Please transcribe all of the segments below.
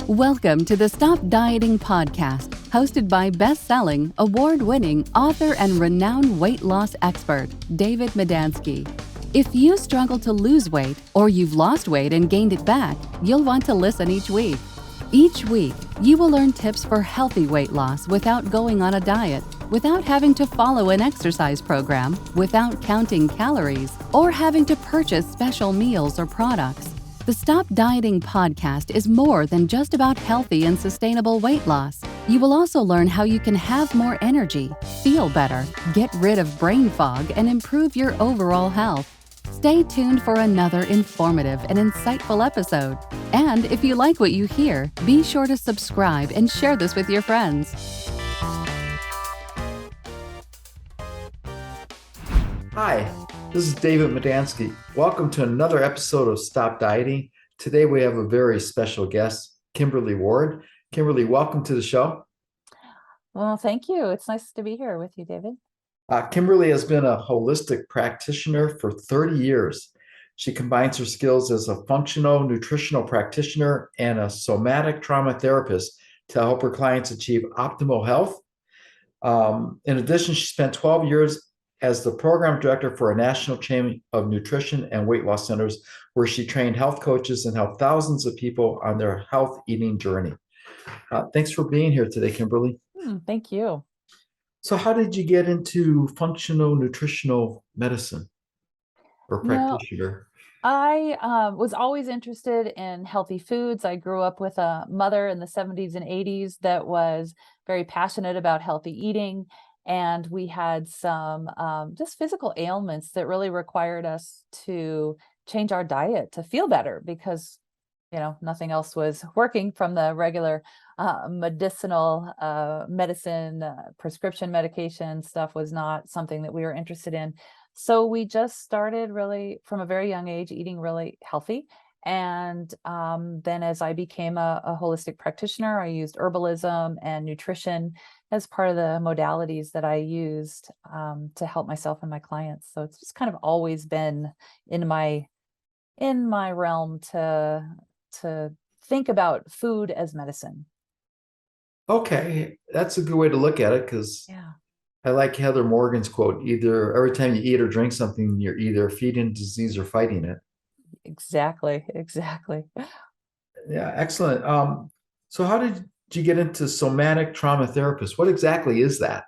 Welcome to the Stop Dieting podcast, hosted by best-selling, award-winning author and renowned weight loss expert, David Medansky. If you struggle to lose weight or you've lost weight and gained it back, you'll want to listen each week. Each week, you will learn tips for healthy weight loss without going on a diet, without having to follow an exercise program, without counting calories, or having to purchase special meals or products. The Stop Dieting podcast is more than just about healthy and sustainable weight loss. You will also learn how you can have more energy, feel better, get rid of brain fog, and improve your overall health. Stay tuned for another informative and insightful episode. And if you like what you hear, be sure to subscribe and share this with your friends. Hi, this is David Medansky. Welcome to another episode of Stop Dieting. Today we have a very special guest, Kimberly Ward. Kimberly, welcome to the show. Well, thank you. It's nice to be here with you, David. Kimberly has been a holistic practitioner for 30 years. She combines her skills as a functional nutritional practitioner and a somatic trauma therapist to help her clients achieve optimal health. In addition, she spent 12 years as the program director for a national chain of nutrition and weight loss centers, where she trained health coaches and helped thousands of people on their health eating journey. Thanks for being here today, Kimberly. Thank you. So how did you get into functional nutritional medicine or practitioner? I was always interested in healthy foods. I grew up with a mother in the 70s and 80s that was very passionate about healthy eating. And we had some just physical ailments that really required us to change our diet to feel better because, nothing else was working from the regular medicinal medicine, prescription medication stuff was not something that we were interested in. So we just started really from a very young age eating really healthy. And then as I became a holistic practitioner, I used herbalism and nutrition as part of the modalities that I used to help myself and my clients. So it's just kind of always been in my realm to think about food as medicine. Okay, that's a good way to look at it because I like Heather Morgan's quote, either every time you eat or drink something, you're either feeding disease or fighting it. Exactly. Yeah, excellent. So how did you get into somatic trauma therapist? What exactly is that?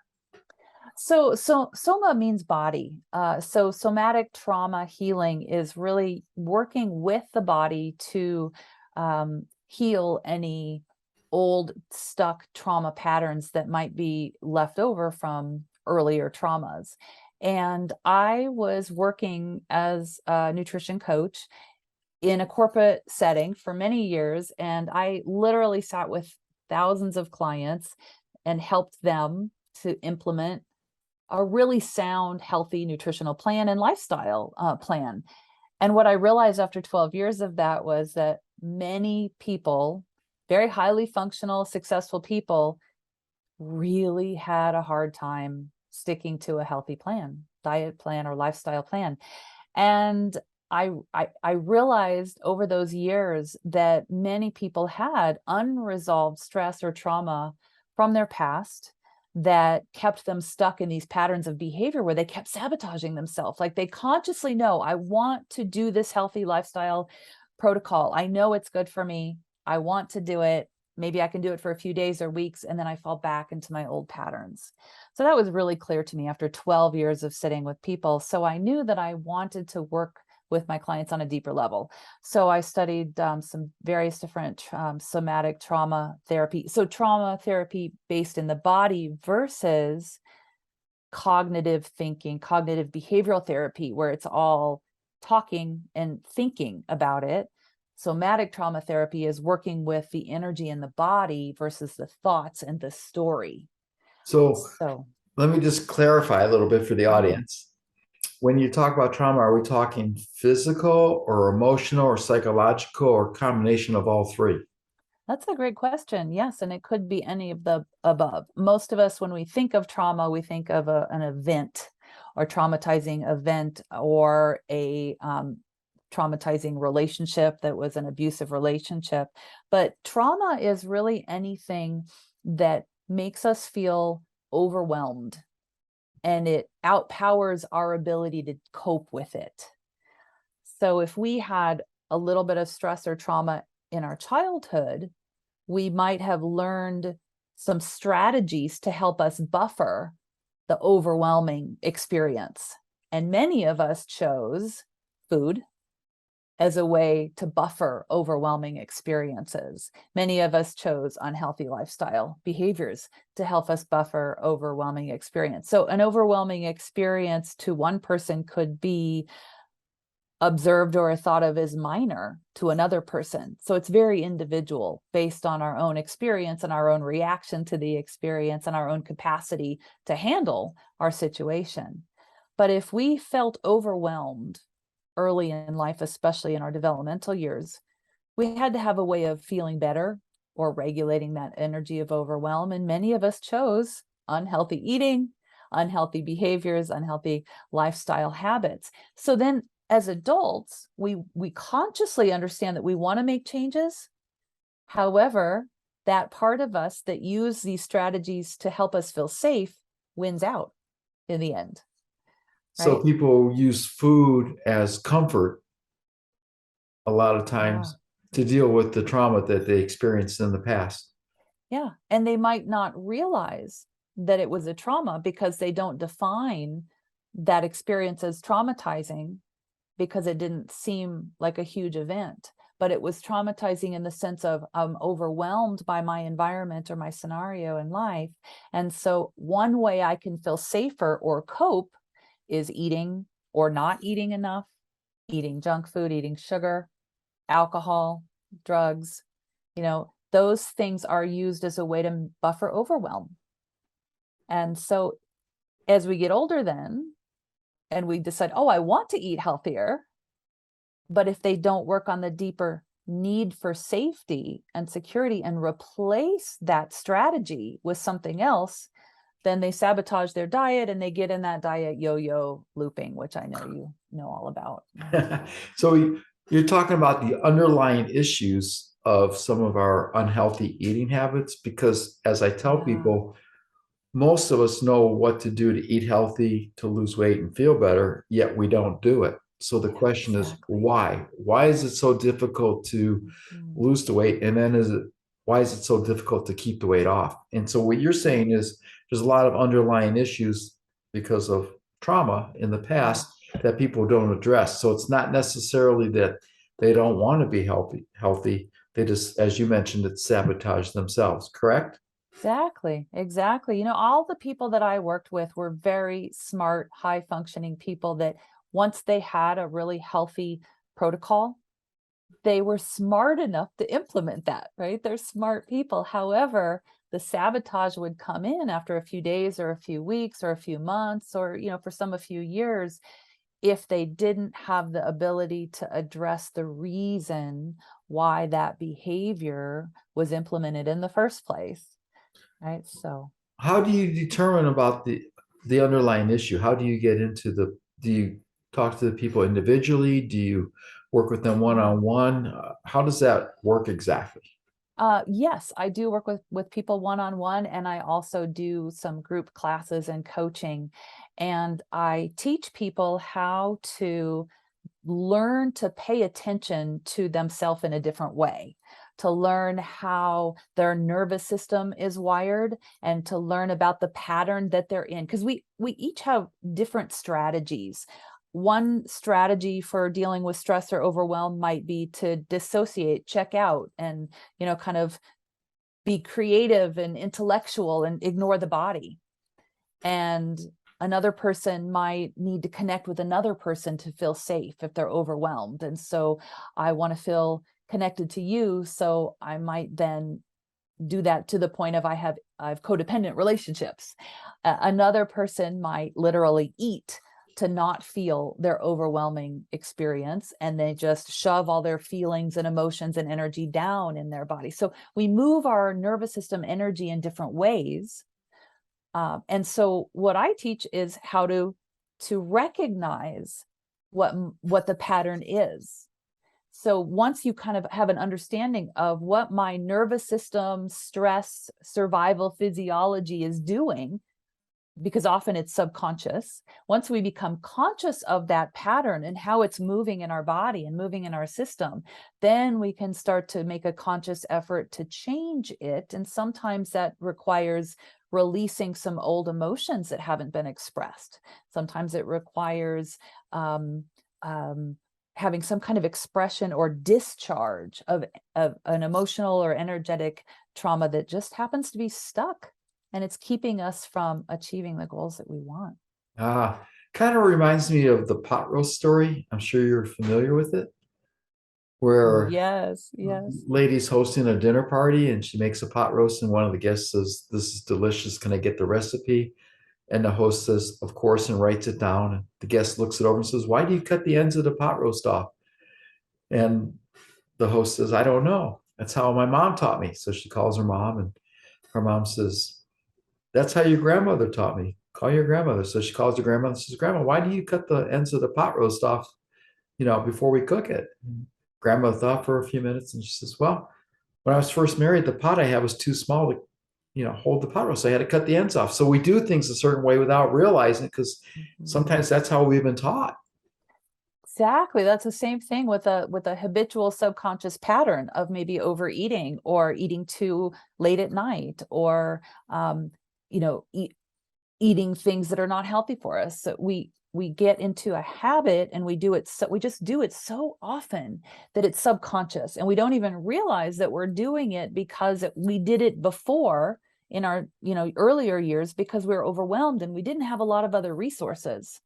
So soma means body. So somatic trauma healing is really working with the body to heal any old stuck trauma patterns that might be left over from earlier traumas. And I was working as a nutrition coach in a corporate setting for many years. And I literally sat with thousands of clients and helped them to implement a really sound, healthy nutritional plan and lifestyle plan. And what I realized after 12 years of that was that many people, very highly functional, successful people, really had a hard time sticking to a healthy plan, diet plan or lifestyle plan. And I realized over those years that many people had unresolved stress or trauma from their past that kept them stuck in these patterns of behavior where they kept sabotaging themselves. Like they consciously know, I want to do this healthy lifestyle protocol. I know it's good for me. I want to do it. Maybe I can do it for a few days or weeks, and then I fall back into my old patterns. So that was really clear to me after 12 years of sitting with people. So I knew that I wanted to work with my clients on a deeper level. So I studied some various different somatic trauma therapy. So trauma therapy based in the body versus cognitive thinking, cognitive behavioral therapy, where it's all talking and thinking about it. Somatic trauma therapy is working with the energy in the body versus the thoughts and the story. So let me just clarify a little bit for the audience. When you talk about trauma, are we talking physical or emotional or psychological or combination of all three? That's a great question. Yes, and it could be any of the above. Most of us, when we think of trauma, we think of an event or traumatizing event or a traumatizing relationship that was an abusive relationship. But trauma is really anything that makes us feel overwhelmed, and it outpowers our ability to cope with it. So if we had a little bit of stress or trauma in our childhood, we might have learned some strategies to help us buffer the overwhelming experience. And many of us chose food as a way to buffer overwhelming experiences. Many of us chose unhealthy lifestyle behaviors to help us buffer overwhelming experience. So an overwhelming experience to one person could be observed or thought of as minor to another person. So it's very individual based on our own experience and our own reaction to the experience and our own capacity to handle our situation. But if we felt overwhelmed early in life, especially in our developmental years, we had to have a way of feeling better or regulating that energy of overwhelm. And many of us chose unhealthy eating, unhealthy behaviors, unhealthy lifestyle habits. So then as adults, we consciously understand that we want to make changes. However, that part of us that use these strategies to help us feel safe wins out in the end. So Right? people use food as comfort a lot of Yeah. times to deal with the trauma that they experienced in the past. Yeah. And they might not realize that it was a trauma because they don't define that experience as traumatizing, because it didn't seem like a huge event. But it was traumatizing in the sense of I'm overwhelmed by my environment or my scenario in life. And so one way I can feel safer or cope is eating or not eating enough, eating junk food, eating sugar, alcohol, drugs. Those things are used as a way to buffer overwhelm. And so as we get older then, and we decide, oh, I want to eat healthier, but if they don't work on the deeper need for safety and security and replace that strategy with something else, then they sabotage their diet and they get in that diet yo-yo looping, which I know you know all about. So you're talking about the underlying issues of some of our unhealthy eating habits, because as I tell people, most of us know what to do to eat healthy, to lose weight and feel better, yet we don't do it. So the question is, why? Why is it so difficult to lose the weight? And then why is it so difficult to keep the weight off? And so what you're saying is there's a lot of underlying issues because of trauma in the past that people don't address. So it's not necessarily that they don't want to be healthy. They just, as you mentioned, it's sabotage themselves, correct? Exactly. All the people that I worked with were very smart, high functioning people that once they had a really healthy protocol, they were smart enough to implement that, right? They're smart people. However, the sabotage would come in after a few days or a few weeks or a few months or, for some a few years, if they didn't have the ability to address the reason why that behavior was implemented in the first place. Right. So how do you determine about the underlying issue? How do you get into do you talk to the people individually? Do you work with them one-on-one? How does that work exactly? Yes, I do work with people one-on-one, and I also do some group classes and coaching. And I teach people how to learn to pay attention to themselves in a different way, to learn how their nervous system is wired, and to learn about the pattern that they're in. Because we each have different strategies. One strategy for dealing with stress or overwhelm might be to dissociate, check out, and, kind of be creative and intellectual and ignore the body. And another person might need to connect with another person to feel safe if they're overwhelmed. And so I want to feel connected to you. So I might then do that to the point of I have codependent relationships. Another person might literally eat to not feel their overwhelming experience, and they just shove all their feelings and emotions and energy down in their body. So we move our nervous system energy in different ways. And so what I teach is how to recognize what the pattern is. So once you kind of have an understanding of what my nervous system, stress, survival physiology is doing, because often it's subconscious, once we become conscious of that pattern and how it's moving in our body and moving in our system, then we can start to make a conscious effort to change it. And sometimes that requires releasing some old emotions that haven't been expressed. Sometimes it requires having some kind of expression or discharge of an emotional or energetic trauma that just happens to be stuck, and it's keeping us from achieving the goals that we want. Kind of reminds me of the pot roast story. I'm sure you're familiar with it, where Yes. lady's hosting a dinner party and she makes a pot roast, and one of the guests says, "This is delicious. Can I get the recipe?" And the host says, "Of course," and writes it down. And the guest looks it over and says, "Why do you cut the ends of the pot roast off?" And the host says, "I don't know. That's how my mom taught me." So she calls her mom, and her mom says, "That's how your grandmother taught me. Call your grandmother." So she calls her grandmother and says, "Grandma, why do you cut the ends of the pot roast off, before we cook it?" And grandma thought for a few minutes and she says, "Well, when I was first married, the pot I had was too small to, hold the pot roast. So I had to cut the ends off." So we do things a certain way without realizing it, because sometimes that's how we've been taught. Exactly. That's the same thing with a habitual subconscious pattern of maybe overeating or eating too late at night, or eating things that are not healthy for us. So we get into a habit and we just do it so often that it's subconscious, and we don't even realize that we're doing it because we did it before in our earlier years, because we were overwhelmed and we didn't have a lot of other resources,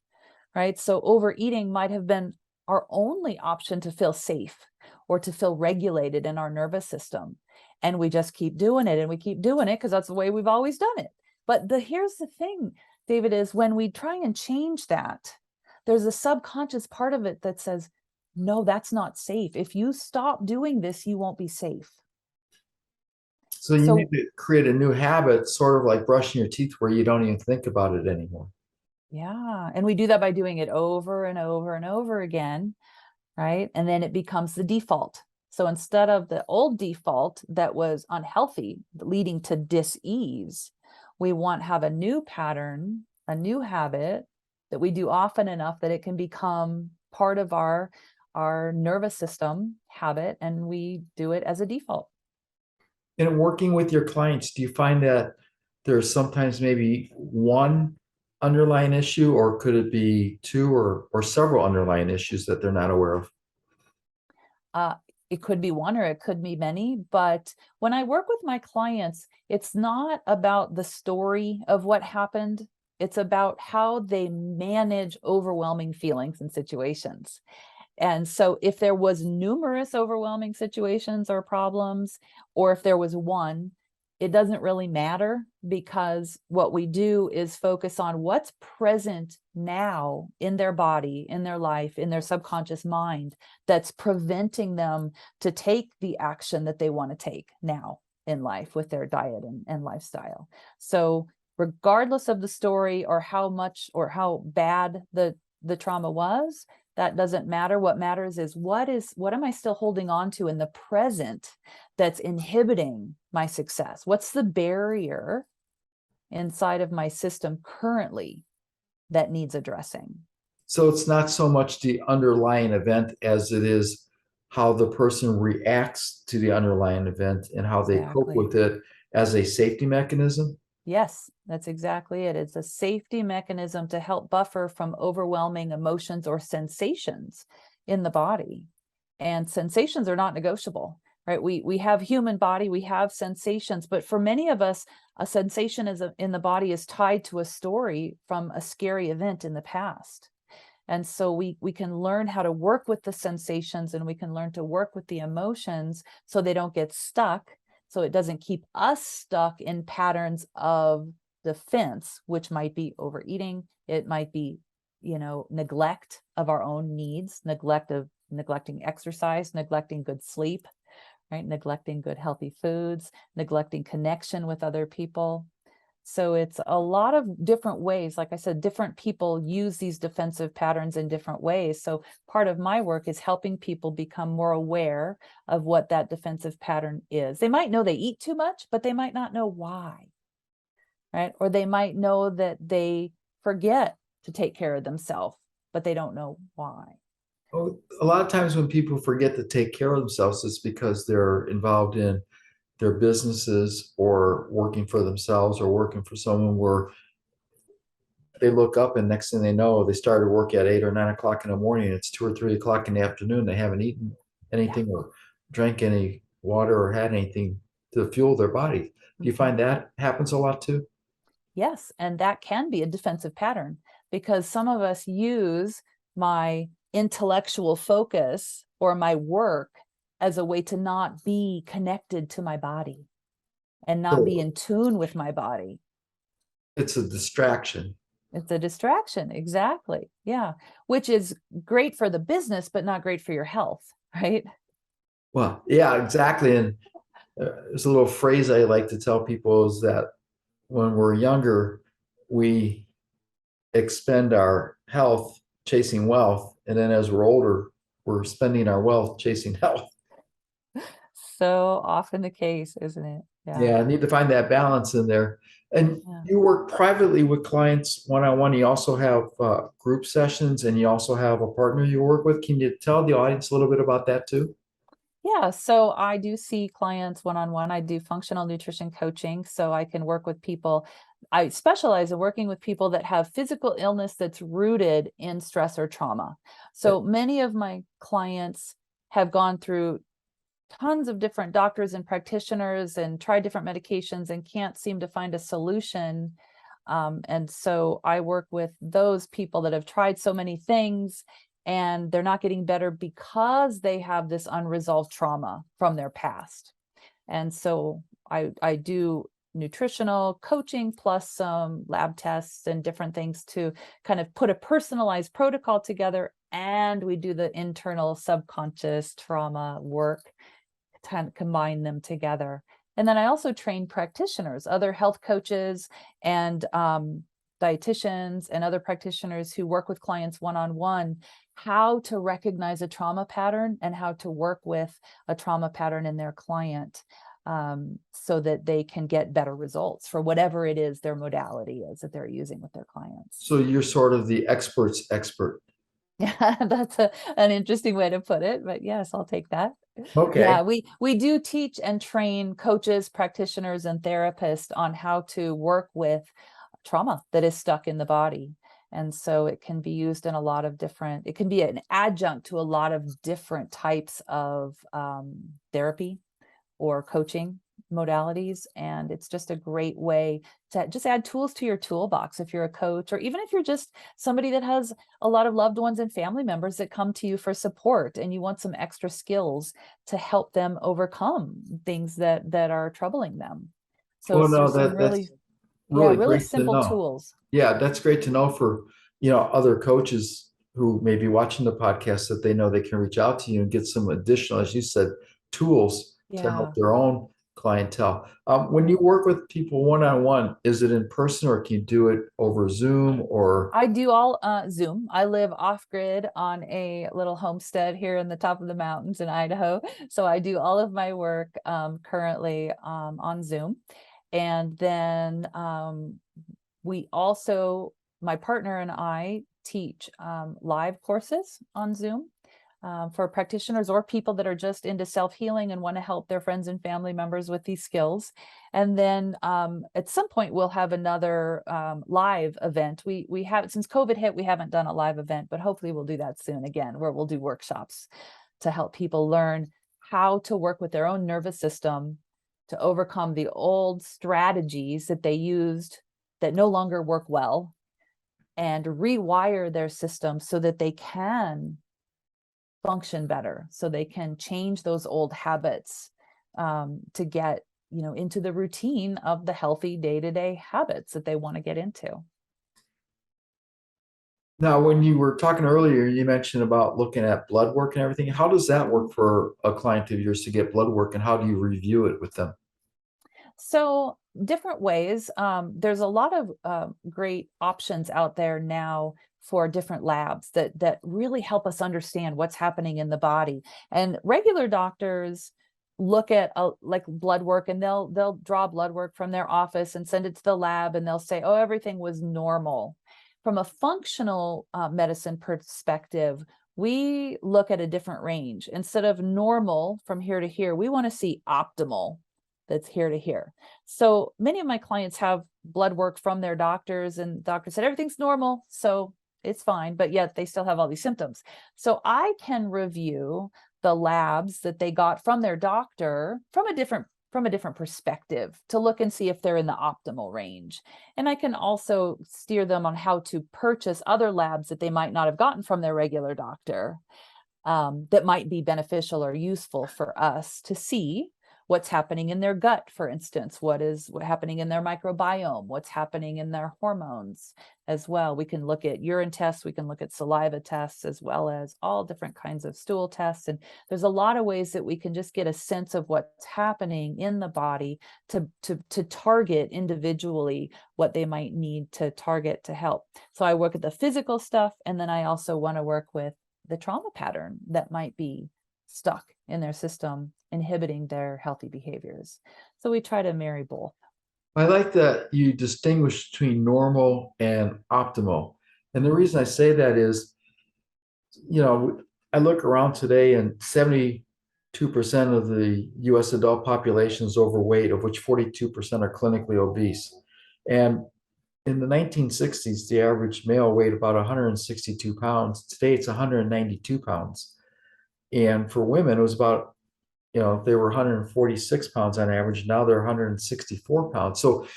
right? So overeating might have been our only option to feel safe or to feel regulated in our nervous system. And we just keep doing it, and we keep doing it because that's the way we've always done it. But here's the thing, David, is when we try and change that, there's a subconscious part of it that says, no, that's not safe. If you stop doing this, you won't be safe. So you need to create a new habit, sort of like brushing your teeth, where you don't even think about it anymore. Yeah. And we do that by doing it over and over and over again, right? And then it becomes the default. So instead of the old default that was unhealthy, leading to dis-ease, we want to have a new pattern, a new habit that we do often enough that it can become part of our nervous system habit, and we do it as a default. In working with your clients, do you find that there's sometimes maybe one underlying issue, or could it be two or several underlying issues that they're not aware of? It could be one or it could be many, but when I work with my clients, it's not about the story of what happened. It's about how they manage overwhelming feelings and situations. And so if there was numerous overwhelming situations or problems, or if there was one, it doesn't really matter, because what we do is focus on what's present now in their body, in their life, in their subconscious mind, that's preventing them to take the action that they want to take now in life with their diet and lifestyle. So regardless of the story or how much or how bad the trauma was, that doesn't matter. What matters is what am I still holding on to in the present that's inhibiting my success? What's the barrier inside of my system currently that needs addressing? So it's not so much the underlying event as it is how the person reacts to the underlying event and how they cope with it as a safety mechanism. Yes, that's exactly it. It's a safety mechanism to help buffer from overwhelming emotions or sensations in the body. And sensations are not negotiable, right? We have human body, we have sensations, but for many of us, a sensation in the body is tied to a story from a scary event in the past. And so we can learn how to work with the sensations, and we can learn to work with the emotions so they don't get stuck. So it doesn't keep us stuck in patterns of defense, which might be overeating. It might be, neglect of our own needs, neglecting exercise, neglecting good sleep, right? Neglecting good healthy foods, neglecting connection with other people. So it's a lot of different ways. Like I said, different people use these defensive patterns in different ways. So part of my work is helping people become more aware of what that defensive pattern is. They might know they eat too much, but they might not know why, right? Or they might know that they forget to take care of themselves, but they don't know why. Oh, a lot of times when people forget to take care of themselves, it's because they're involved in their businesses or working for themselves or working for someone where they look up and next thing they know, they started work at 8 or 9 o'clock in the morning. It's 2 or 3 o'clock in the afternoon. They haven't eaten anything or drank any water or had anything to fuel their body. Do you find that happens a lot too? Yes, and that can be a defensive pattern because some of us use my intellectual focus or my work as a way to not be connected to my body and not be So in tune with my body. it's a distraction. It's a distraction, exactly. Yeah, which is great for the business, but not great for your health, right? Well, yeah, exactly. And there's a little phrase I like to tell people is that when we're younger, we expend our health chasing wealth. And then as we're older, we're spending our wealth chasing health. So often the case, isn't it? Yeah, I need to find that balance in there. And Yeah. you work privately with clients one-on-one. You also have group sessions and you also have a partner you work with. Can you tell the audience a little bit about that too? Yeah, so I do see clients one-on-one. I do functional nutrition coaching, so I can work with people. I specialize in working with people that have physical illness that's rooted in stress or trauma. So many of my clients have gone through tons of different doctors and practitioners and tried different medications and can't seem to find a solution. And so I work with those people that have tried so many things and they're not getting better because they have this unresolved trauma from their past. And so I do nutritional coaching plus some lab tests and different things to kind of put a personalized protocol together. And we do the internal subconscious trauma work to combine them together. And then I also train practitioners, other health coaches and dietitians and other practitioners who work with clients one-on-one, how to recognize a trauma pattern and how to work with a trauma pattern in their client, so that they can get better results for whatever it is their modality is that they're using with their clients. So you're sort of the expert's expert. Yeah, that's an interesting way to put it, but yes, I'll take that. Okay. Yeah, we do teach and train coaches, practitioners, and therapists on how to work with trauma that is stuck in the body. And so it can be used in a lot of different, it can be an adjunct to a lot of different types of therapy or coaching modalities. And it's just a great way to just add tools to your toolbox if you're a coach, or even if you're just somebody that has a lot of loved ones and family members that come to you for support and you want some extra skills to help them overcome things that are troubling them. So Well, it's no, just some that's yeah, really really great to simple know. tools. Yeah, that's great to know for, other coaches who may be watching the podcast that they know they can reach out to you and get some additional, as you said, tools to help Yeah. their own clientele. When you work with people one-on-one, is it in person or can you do it over Zoom or? I do all Zoom. I live off grid on a little homestead here in the top of the mountains in Idaho. So I do all of my work currently on Zoom. And then we also, my partner and I teach live courses on Zoom for practitioners or people that are just into self-healing and want to help their friends and family members with these skills. And then at some point we'll have another live event. We have, since COVID hit, we haven't done a live event, but hopefully we'll do that soon again, where we'll do workshops to help people learn how to work with their own nervous system to overcome the old strategies that they used that no longer work well, and rewire their system so that they can function better, so they can change those old habits to get into the routine of the healthy day-to-day habits that they want to get into. Now, when you were talking earlier, you mentioned about looking at blood work and everything. How does that work for a client of yours to get blood work and how do you review it with them? So different ways. There's a lot of great options out there now for different labs that really help us understand what's happening in the body. And regular doctors look at like blood work, and they'll draw blood work from their office and send it to the lab, and they'll say, oh, everything was normal. From a functional medicine perspective, we look at a different range. Instead of normal from here to here, we want to see optimal, that's here to here. So many of my clients have blood work from their doctors, and doctors said everything's normal, so it's fine, but yet they still have all these symptoms. So I can review the labs that they got from their doctor from a different perspective to look and see if they're in the optimal range. And I can also steer them on how to purchase other labs that they might not have gotten from their regular doctor, that might be beneficial or useful for us to see what's happening in their gut, for instance, what's happening in their microbiome, what's happening in their hormones as well. We can look at urine tests, we can look at saliva tests, as well as all different kinds of stool tests. And there's a lot of ways that we can just get a sense of what's happening in the body to target individually what they might need to target to help. So I work at the physical stuff, and then I also want to work with the trauma pattern that might be stuck in their system, inhibiting their healthy behaviors. So we try to marry both. I like that you distinguish between normal and optimal. And the reason I say that is, I look around today and 72% of the US adult population is overweight, of which 42% are clinically obese. And in the 1960s, the average male weighed about 162 pounds. Today, it's 192 pounds. And for women, it was about, they were 146 pounds on average. Now they're 164 pounds. So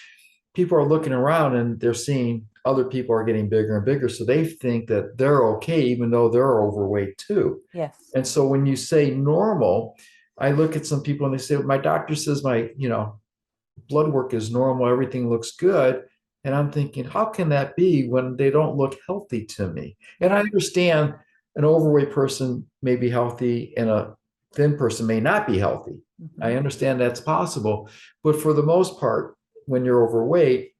people are looking around and they're seeing other people are getting bigger and bigger. So they think that they're okay, even though they're overweight too. Yes. And so when you say normal, I look at some people and they say, my doctor says my, blood work is normal. Everything looks good. And I'm thinking, how can that be when they don't look healthy to me? And I understand an overweight person may be healthy and a thin person may not be healthy. Mm-hmm. I understand that's possible. But for the most part, when you're overweight,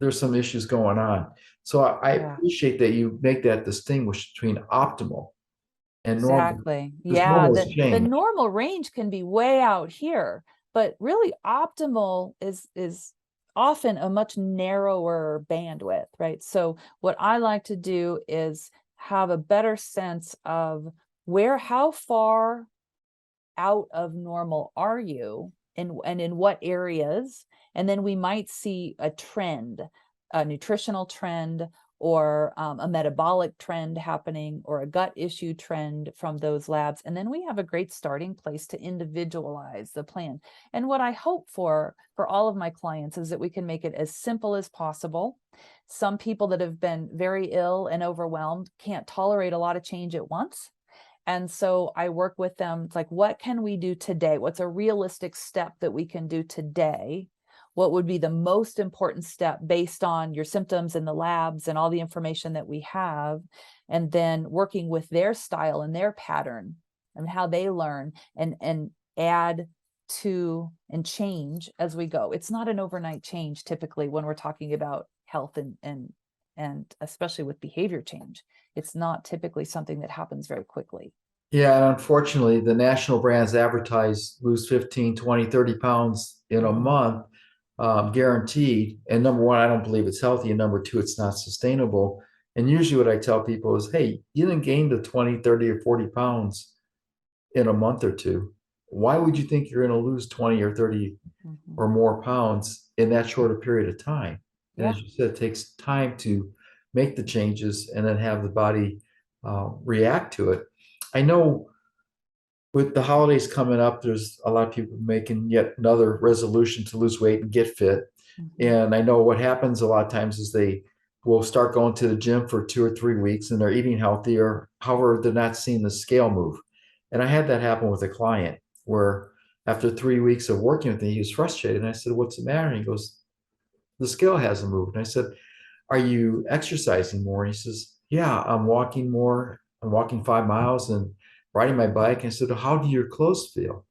there's some issues going on. So I appreciate that you make that distinguish between optimal and normal. Exactly. Yeah. The normal range can be way out here, but really optimal is often a much narrower bandwidth, right? So what I like to do is have a better sense of how far out of normal are you, and in what areas, and then we might see a trend, a nutritional trend, or a metabolic trend happening, or a gut issue trend from those labs. And then we have a great starting place to individualize the plan. And what I hope for all of my clients is that we can make it as simple as possible. Some people that have been very ill and overwhelmed can't tolerate a lot of change at once. And so I work with them. It's like, what can we do today? What's a realistic step that we can do today? What would be the most important step based on your symptoms and the labs and all the information that we have? And then working with their style and their pattern and how they learn, and add to and change as we go. It's not an overnight change typically when we're talking about health, and especially with behavior change. It's not typically something that happens very quickly. Yeah, and unfortunately, the national brands advertise lose 15, 20, 30 pounds in a month, guaranteed. And number one, I don't believe it's healthy. And number two, it's not sustainable. And usually what I tell people is, hey, you didn't gain the 20, 30, or 40 pounds in a month or two. Why would you think you're going to lose 20 or 30 or more pounds in that short a period of time? And as you said, it takes time to make the changes and then have the body react to it. I know with the holidays coming up, there's a lot of people making yet another resolution to lose weight and get fit. And I know what happens a lot of times is they will start going to the gym for 2 or 3 weeks and they're eating healthy, or however, they're not seeing the scale move. And I had that happen with a client where after 3 weeks of working with me, he was frustrated. And I said, what's the matter? And he goes, the scale hasn't moved. And I said, are you exercising more? And he says, yeah, I'm walking more. I'm walking 5 miles and riding my bike. And I said, how do your clothes feel?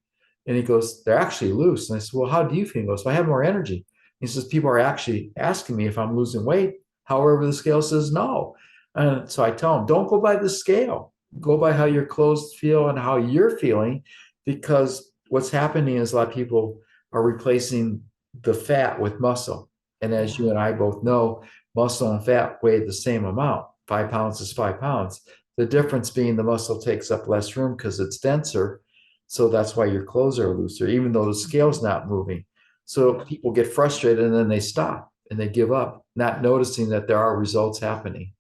And he goes, they're actually loose. And I said, well, how do you feel? He goes, well, I have more energy. He says, people are actually asking me if I'm losing weight. However, the scale says no. And so I tell them, don't go by the scale. Go by how your clothes feel and how you're feeling, because what's happening is a lot of people are replacing the fat with muscle. And as you and I both know, muscle and fat weigh the same amount. 5 pounds is 5 pounds. The difference being the muscle takes up less room because it's denser. So that's why your clothes are looser, even though the scale's not moving. So people get frustrated and then they stop and they give up, not noticing that there are results happening.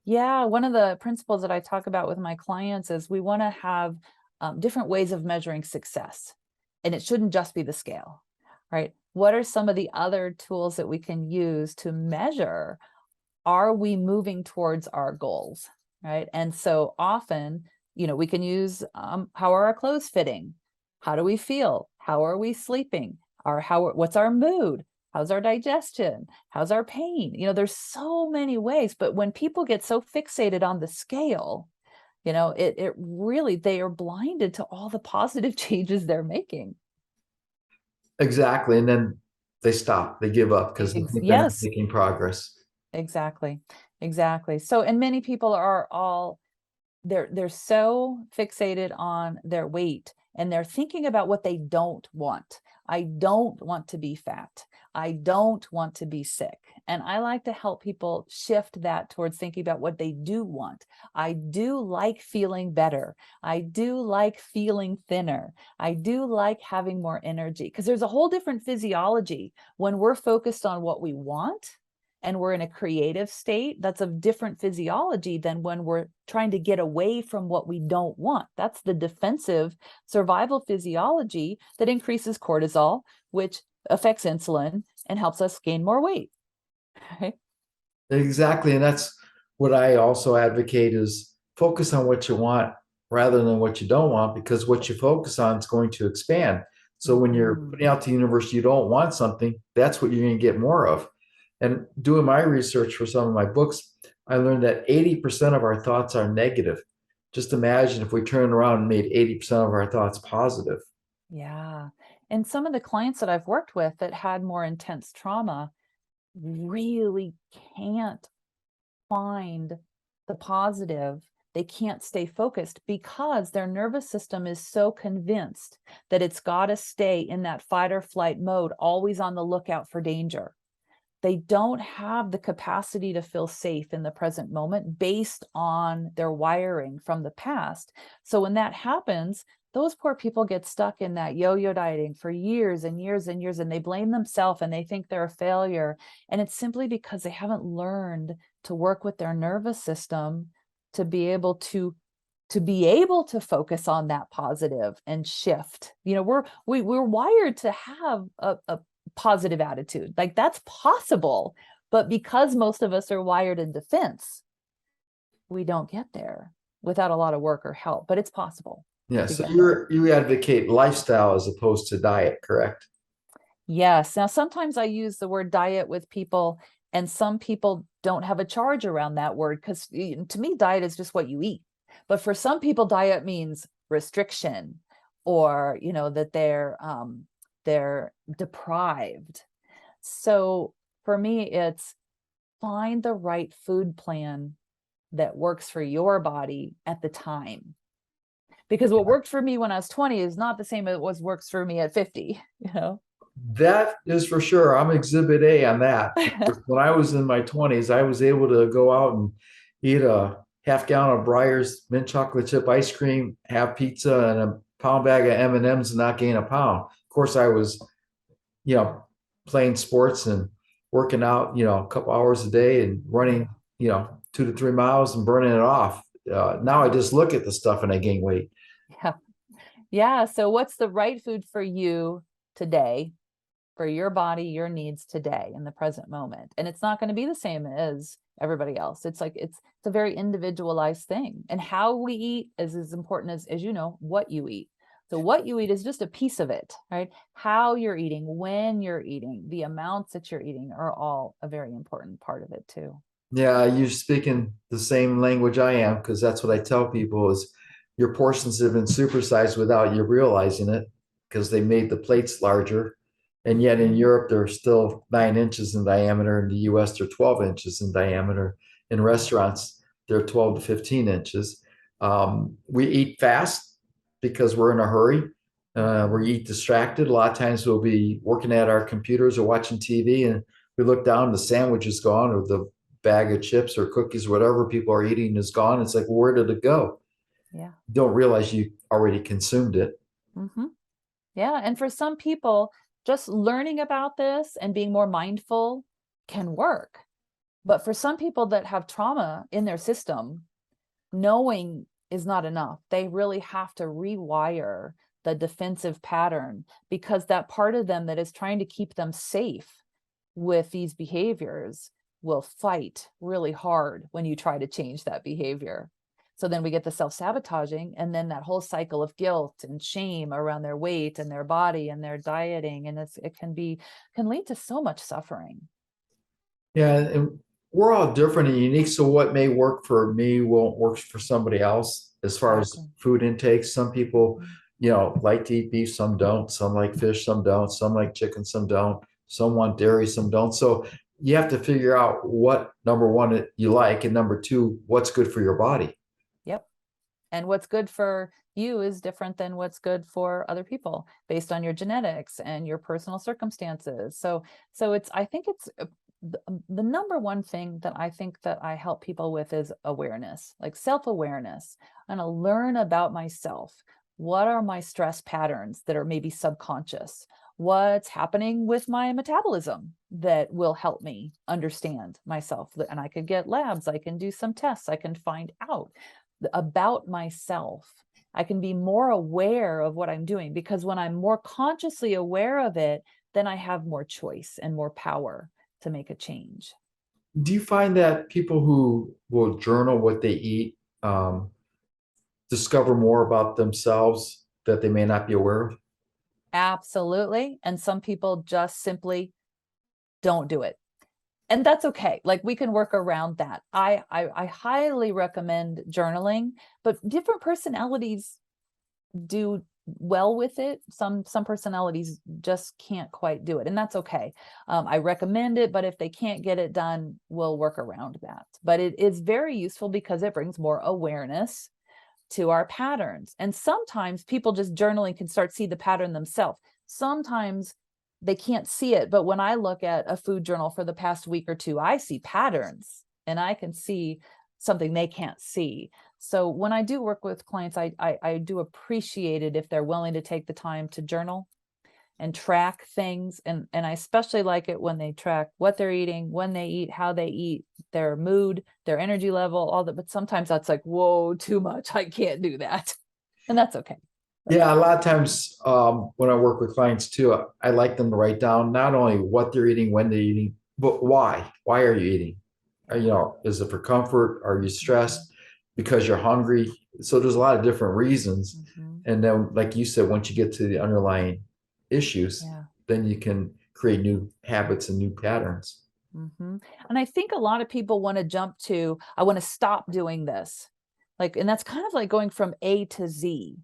Yeah, one of the principles that I talk about with my clients is we want to have different ways of measuring success. And it shouldn't just be the scale, right? What are some of the other tools that we can use to measure, are we moving towards our goals, right? And so often, we can use how are our clothes fitting? How do we feel? How are we sleeping? What's our mood? How's our digestion? How's our pain? There's so many ways, but when people get so fixated on the scale, it really, they are blinded to all the positive changes they're making. Exactly. And then they stop, they give up because they think they're not Yes, making progress. exactly. Exactly. So, and many people are all, they're so fixated on their weight and they're thinking about what they don't want. I don't want to be fat. I don't want to be sick. And I like to help people shift that towards thinking about what they do want. I do like feeling better. I do like feeling thinner. I do like having more energy, because there's a whole different physiology when we're focused on what we want and we're in a creative state. That's a different physiology than when we're trying to get away from what we don't want. That's the defensive survival physiology that increases cortisol, which affects insulin and helps us gain more weight. Right? Exactly. And that's what I also advocate, is focus on what you want rather than what you don't want, because what you focus on is going to expand. So when you're putting out to the universe, you don't want something, that's what you're going to get more of. And doing my research for some of my books, I learned that 80% of our thoughts are negative. Just imagine if we turned around and made 80% of our thoughts positive. Yeah. And some of the clients that I've worked with that had more intense trauma really can't find the positive. They can't stay focused because their nervous system is so convinced that it's got to stay in that fight or flight mode, always on the lookout for danger. They don't have the capacity to feel safe in the present moment based on their wiring from the past. So when that happens, those poor people get stuck in that yo-yo dieting for years and years and years, and they blame themselves and they think they're a failure. And it's simply because they haven't learned to work with their nervous system to be able to focus on that positive and shift. We're wired to have a positive attitude. Like, that's possible, but because most of us are wired in defense, we don't get there without a lot of work or help, but it's possible Yeah. to So get there. you advocate lifestyle as opposed to diet, correct? Yes. Now, sometimes I use the word diet with people, and some people don't have a charge around that word, because to me, diet is just what you eat. But for some people, diet means restriction, or that they're deprived. So for me, it's find the right food plan that works for your body at the time. Because what worked for me when I was 20 is not the same as what works for me at 50, That is for sure. I'm exhibit A on that. When I was in my 20s, I was able to go out and eat a half gallon of Breyer's mint chocolate chip ice cream, have pizza, and a pound bag of M&Ms and not gain a pound. Of course, I was, you know, playing sports and working out, a couple hours a day and running, 2 to 3 miles and burning it off. Now I just look at the stuff and I gain weight. Yeah. Yeah. So what's the right food for you today, for your body, your needs today in the present moment? And it's not going to be the same as everybody else. It's like, it's a very individualized thing. And how we eat is as important as what you eat. So what you eat is just a piece of it, right? How you're eating, when you're eating, the amounts that you're eating are all a very important part of it too. Yeah, you're speaking the same language I am, because that's what I tell people is your portions have been supersized without you realizing it, because they made the plates larger. And yet in Europe, they're still 9 inches in diameter. In the US, they're 12 inches in diameter. In restaurants, they're 12 to 15 inches. We eat fast because we're in a hurry. We eat distracted. A lot of times we'll be working at our computers or watching TV, and we look down, the sandwich is gone, or the bag of chips or cookies, whatever people are eating is gone. It's like, well, where did it go? Yeah. Don't realize you already consumed it. Mm-hmm. Yeah. And for some people, just learning about this and being more mindful can work. But for some people that have trauma in their system, knowing is not enough. They really have to rewire the defensive pattern, because that part of them that is trying to keep them safe with these behaviors will fight really hard when you try to change that behavior. So then we get the self-sabotaging, and then that whole cycle of guilt and shame around their weight and their body and their dieting. And it can lead to so much suffering. Yeah, and we're all different and unique. So what may work for me won't work for somebody else as far as food intake. Some people, like to eat beef, some don't. Some like fish, some don't. Some like chicken, some don't. Some want dairy, some don't. So you have to figure out what, number one, you like, and number two, what's good for your body. Yep. And what's good for you is different than what's good for other people based on your genetics and your personal circumstances. So I think it's the number one thing that I think that I help people with is awareness, like self-awareness. I'm going to learn about myself. What are my stress patterns that are maybe subconscious? What's happening with my metabolism that will help me understand myself? And I could get labs, I can do some tests, I can find out about myself. I can be more aware of what I'm doing, because when I'm more consciously aware of it, then I have more choice and more power to make a change. Do you find that people who will journal what they eat discover more about themselves that they may not be aware of? Absolutely. And some people just simply don't do it. And that's okay. Like, we can work around that. I highly recommend journaling, but different personalities do well with it. Some personalities just can't quite do it, and that's okay. I recommend it, but if they can't get it done, we'll work around that. But it is very useful because it brings more awareness to our patterns. And sometimes people just journaling can start see the pattern themselves. Sometimes they can't see it, but when I look at a food journal for the past week or two, I see patterns and I can see something they can't see. So when I do work with clients, I do appreciate it if they're willing to take the time to journal and track things. And I especially like it when they track what they're eating, when they eat, how they eat, their mood, their energy level, all that. But sometimes that's like, whoa, too much. I can't do that. And that's okay. Yeah, a lot of times when I work with clients too, I like them to write down not only what they're eating, when they're eating, but why. Why are you eating? Is it for comfort? Are you stressed? Because you're hungry? So there's a lot of different reasons. And then, like you said, once you get to the underlying issues, then you can create new habits and new patterns. And I think a lot of people want to jump to, I want to stop doing this. And that's kind of like going from A to Z.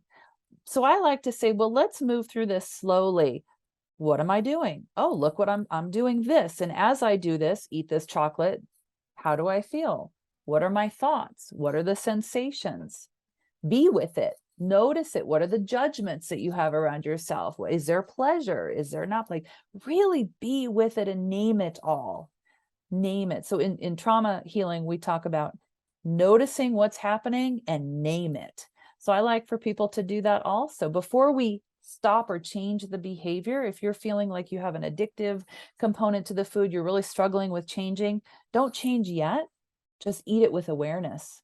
So I like to say, well, let's move through this slowly. What am I doing? Oh, look what I'm doing this. And as I do this, eat this chocolate, how do I feel? What are my thoughts? What are the sensations? Be with it. Notice it. What are the judgments that you have around yourself? Is there pleasure? Is there not? Really be with it and name it all. Name it. So in trauma healing, we talk about noticing what's happening and name it. So I like for people to do that also before we stop or change the behavior. If you're feeling like you have an addictive component to the food, you're really struggling with changing, don't change yet. Just eat it with awareness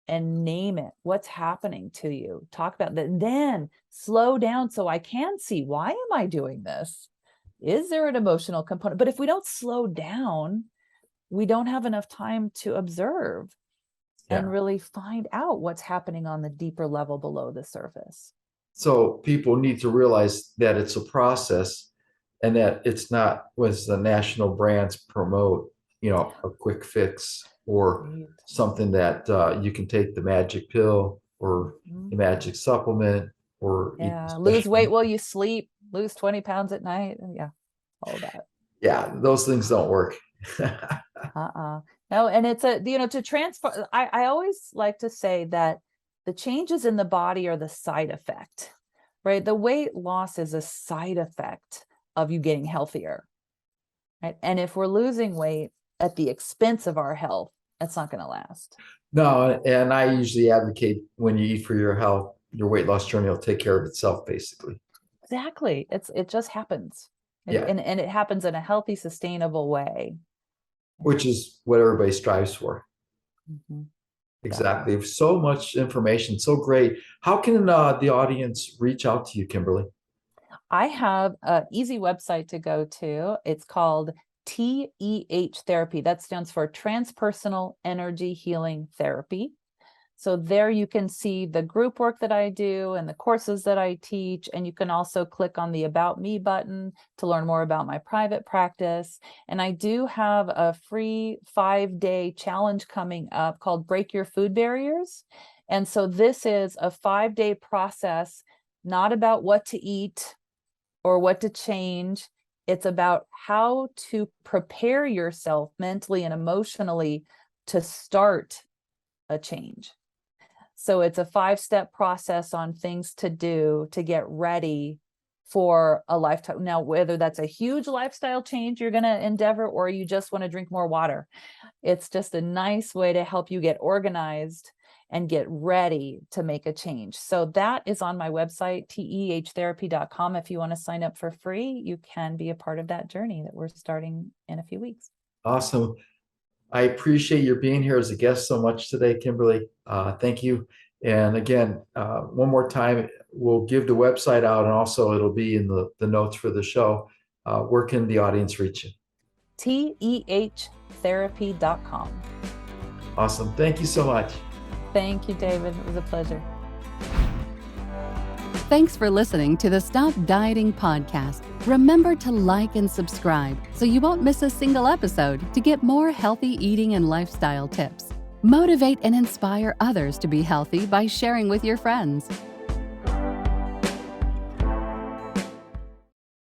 and name it. What's happening to you? Talk about that. Then slow down so I can see, why am I doing this? Is there an emotional component? But if we don't slow down, we don't have enough time to observe and really find out what's happening on the deeper level below the surface. So people need to realize that it's a process and that it's not what the national brands promote, a quick fix or something that you can take the magic pill or the magic supplement or lose weight while you sleep, lose 20 pounds at night. all that. Yeah, those things don't work. No, and it's to transfer. I always like to say that the changes in the body are the side effect, right? The weight loss is a side effect of you getting healthier, right? And if we're losing weight at the expense of our health, that's not going to last. No, and I usually advocate when you eat for your health, your weight loss journey will take care of itself, basically. Exactly. It just happens. Yeah. And it happens in a healthy, sustainable way. Which is what everybody strives for. Mm-hmm. Exactly. So much information, so great. How can the audience reach out to you, Kimberly? I have an easy website to go to. It's called TEH Therapy. That stands for Transpersonal Energy Healing Therapy. So there you can see the group work that I do and the courses that I teach. And you can also click on the About Me button to learn more about my private practice. And I do have a free 5-day challenge coming up called Break Your Food Barriers. And so this is a 5-day process, not about what to eat or what to change. It's about how to prepare yourself mentally and emotionally to start a change. So it's a 5-step process on things to do to get ready for a lifetime. Now, whether that's a huge lifestyle change you're going to endeavor, or you just want to drink more water, it's just a nice way to help you get organized and get ready to make a change. So that is on my website, tehtherapy.com. If you want to sign up for free, you can be a part of that journey that we're starting in a few weeks. Awesome. I appreciate your being here as a guest so much today, Kimberly. Thank you. And again, one more time, we'll give the website out, and also it'll be in the notes for the show. Where can the audience reach you? tehtherapy.com. Awesome. Thank you so much. Thank you, David. It was a pleasure. Thanks for listening to the Stop Dieting podcast. Remember to like and subscribe so you won't miss a single episode to get more healthy eating and lifestyle tips. Motivate and inspire others to be healthy by sharing with your friends.